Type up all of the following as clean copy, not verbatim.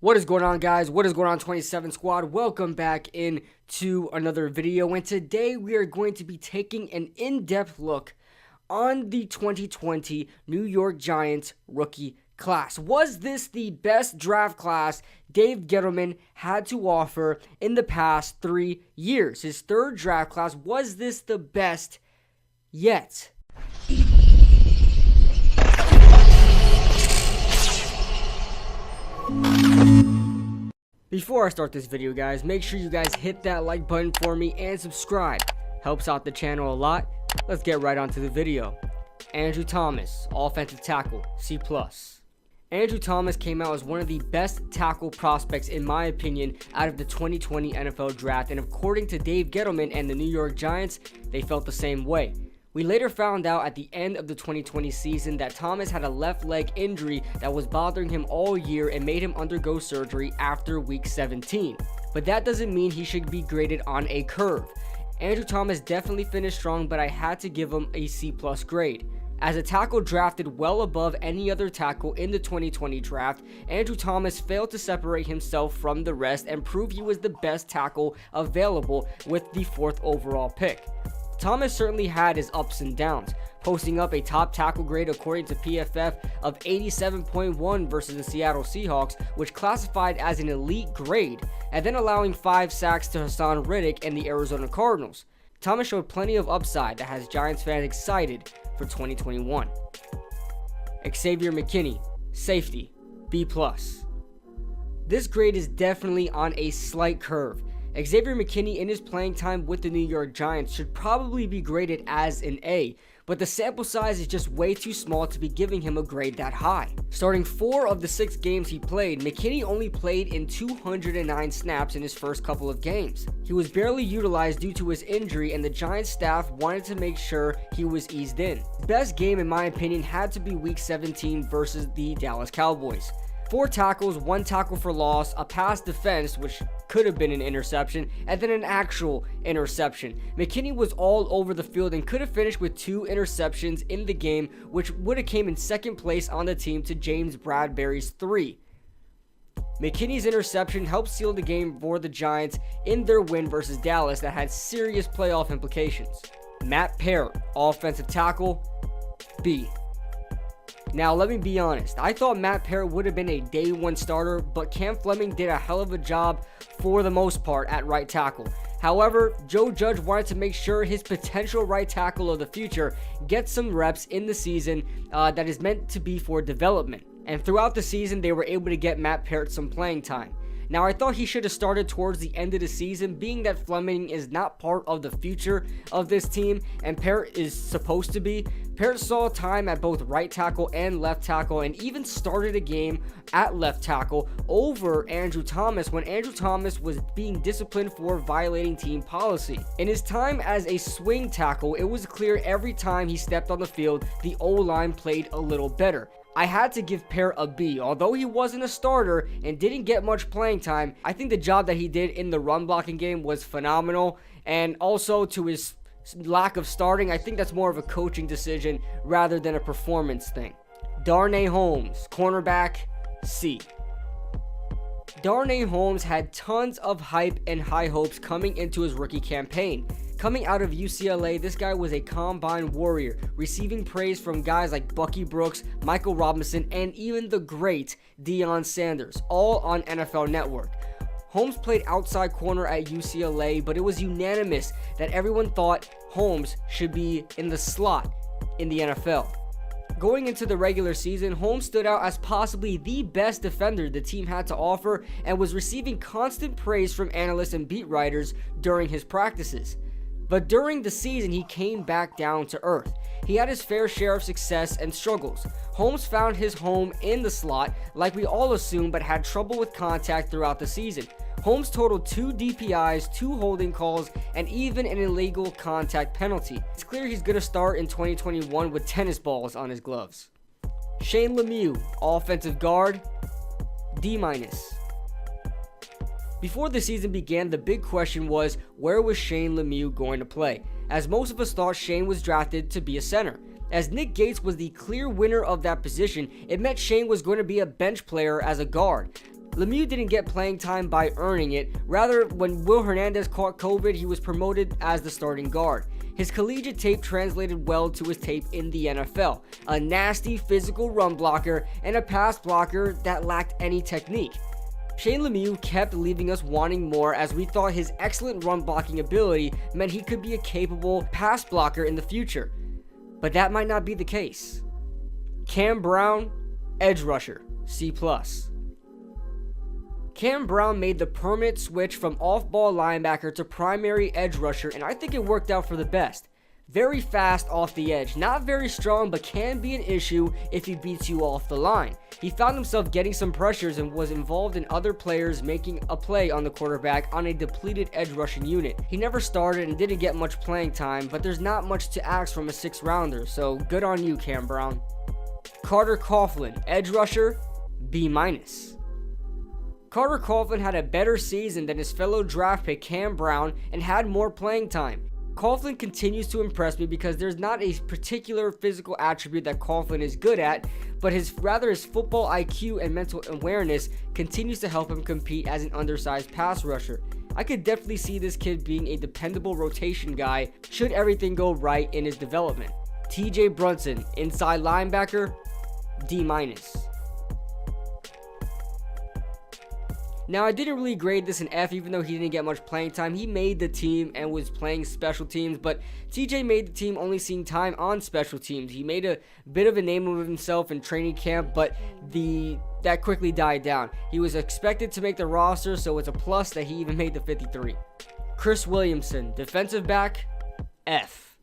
What is going on, guys? What is going on, 27 Squad? Welcome back into another video, and today we are going to be taking an in-depth look on the 2020 New York Giants rookie class. Was this the best draft class Dave Gettleman had to offer in the past 3 years? His third draft class, was this the best yet? Before I start this video, guys, make sure you guys hit that like button for me and subscribe. Helps out the channel a lot. Let's get right onto the video. Andrew Thomas, offensive tackle, C+. Andrew Thomas came out as one of the best tackle prospects, in my opinion, out of the 2020 NFL draft, and according to Dave Gettleman and the New York Giants, they felt the same way. We later found out at the end of the 2020 season that Thomas had a left leg injury that was bothering him all year and made him undergo surgery after week 17. But that doesn't mean he should be graded on a curve. Andrew Thomas definitely finished strong, but I had to give him a C+ grade. As a tackle drafted well above any other tackle in the 2020 draft, Andrew Thomas failed to separate himself from the rest and prove he was the best tackle available with the 4th overall pick. Thomas certainly had his ups and downs, posting up a top tackle grade according to PFF of 87.1 versus the Seattle Seahawks, which classified as an elite grade, and then allowing 5 sacks to Hassan Riddick and the Arizona Cardinals. Thomas showed plenty of upside that has Giants fans excited for 2021. Xavier McKinney, safety, B+. This grade is definitely on a slight curve. Xavier McKinney in his playing time with the New York Giants should probably be graded as an A, but the sample size is just way too small to be giving him a grade that high. Starting 4 of the 6 games he played, McKinney only played in 209 snaps in his first couple of games. He was barely utilized due to his injury, and the Giants staff wanted to make sure he was eased in. His best game, in my opinion, had to be week 17 versus the Dallas Cowboys. 4 tackles, 1 tackle for loss, a pass defense, which could have been an interception, and then an actual interception. McKinney was all over the field and could have finished with 2 interceptions in the game, which would have came in second place on the team to James Bradbury's 3. McKinney's interception helped seal the game for the Giants in their win versus Dallas that had serious playoff implications. Matt Peart, offensive tackle, B. Now, let me be honest, I thought Matt Peart would have been a day 1 starter, but Cam Fleming did a hell of a job for the most part at right tackle. However, Joe Judge wanted to make sure his potential right tackle of the future gets some reps in the season that is meant to be for development. And throughout the season, they were able to get Matt Peart some playing time. Now, I thought he should have started towards the end of the season, being that Fleming is not part of the future of this team, and Peart is supposed to be. Peart saw time at both right tackle and left tackle, and even started a game at left tackle over Andrew Thomas when Andrew Thomas was being disciplined for violating team policy. In his time as a swing tackle, it was clear every time he stepped on the field, the O-line played a little better. I had to give Peart a B. Although he wasn't a starter and didn't get much playing time, I think the job that he did in the run blocking game was phenomenal. And also, to his lack of starting, I think that's more of a coaching decision rather than a performance thing. Darnell Holmes, cornerback, C. Darnell Holmes had tons of hype and high hopes coming into his rookie campaign. Coming out of UCLA, this guy was a combine warrior, receiving praise from guys like Bucky Brooks, Michael Robinson, and even the great Deion Sanders, all on NFL Network. Holmes played outside corner at UCLA, but it was unanimous that everyone thought Holmes should be in the slot in the NFL. Going into the regular season, Holmes stood out as possibly the best defender the team had to offer and was receiving constant praise from analysts and beat writers during his practices. But during the season, he came back down to earth. He had his fair share of success and struggles. Holmes found his home in the slot, like we all assumed, but had trouble with contact throughout the season. Holmes totaled 2 DPIs, 2 holding calls, and even an illegal contact penalty. It's clear he's going to start in 2021 with tennis balls on his gloves. Shane Lemieux, offensive guard, D-. Before the season began, the big question was, where was Shane Lemieux going to play? As most of us thought Shane was drafted to be a center. As Nick Gates was the clear winner of that position, it meant Shane was going to be a bench player as a guard. Lemieux didn't get playing time by earning it. Rather, when Will Hernandez caught COVID, he was promoted as the starting guard. His collegiate tape translated well to his tape in the NFL. A nasty physical run blocker and a pass blocker that lacked any technique. Shane Lemieux kept leaving us wanting more, as we thought his excellent run blocking ability meant he could be a capable pass blocker in the future. But that might not be the case. Cam Brown, edge rusher, C+. Cam Brown made the permanent switch from off-ball linebacker to primary edge rusher, and I think it worked out for the best. Very fast off the edge, not very strong, but can be an issue if he beats you off the line. He found himself getting some pressures and was involved in other players making a play on the quarterback on a depleted edge rushing unit. He never started and didn't get much playing time, but there's not much to ask from a 6th rounder, so good on you, Cam Brown. Carter Coughlin, edge rusher, B-. Carter Coughlin had a better season than his fellow draft pick Cam Brown and had more playing time. Coughlin continues to impress me because there's not a particular physical attribute that Coughlin is good at, but his football IQ and mental awareness continues to help him compete as an undersized pass rusher. I could definitely see this kid being a dependable rotation guy should everything go right in his development. TJ Brunson, inside linebacker, D-. Now, I didn't really grade this an F, even though he didn't get much playing time. He made the team and was playing special teams, but TJ made the team only seeing time on special teams. He made a bit of a name of himself in training camp, but that quickly died down. He was expected to make the roster, so it's a plus that he even made the 53. Chris Williamson, defensive back, F.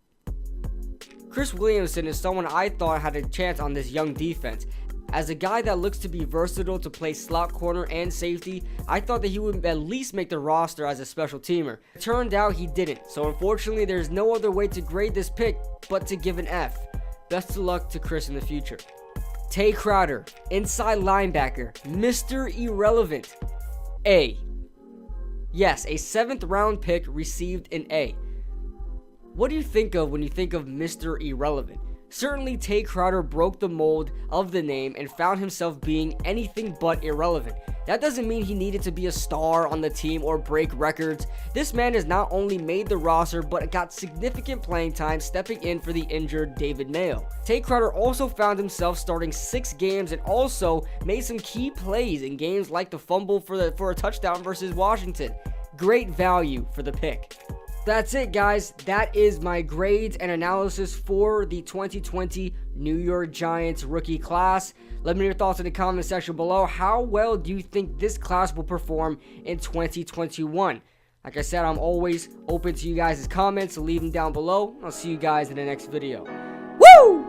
Chris Williamson is someone I thought had a chance on this young defense. As a guy that looks to be versatile to play slot corner and safety, I thought that he would at least make the roster as a special teamer. It turned out he didn't, so unfortunately there's no other way to grade this pick but to give an F. Best of luck to Chris in the future. Tay Crowder, inside linebacker, Mr. Irrelevant, A. Yes, a 7th round pick received an A. What do you think of when you think of Mr. Irrelevant? Certainly, Tay Crowder broke the mold of the name and found himself being anything but irrelevant. That doesn't mean he needed to be a star on the team or break records. This man has not only made the roster, but got significant playing time stepping in for the injured David Mayo. Tay Crowder also found himself starting 6 games and also made some key plays in games like the fumble for a touchdown versus Washington. Great value for the pick. That's it, guys. That is my grades and analysis for the 2020 New York Giants rookie class. Let me know your thoughts in the comment section below. How well do you think this class will perform in 2021? Like I said, I'm always open to you guys' comments, so leave them down below. I'll see you guys in the next video. Woo!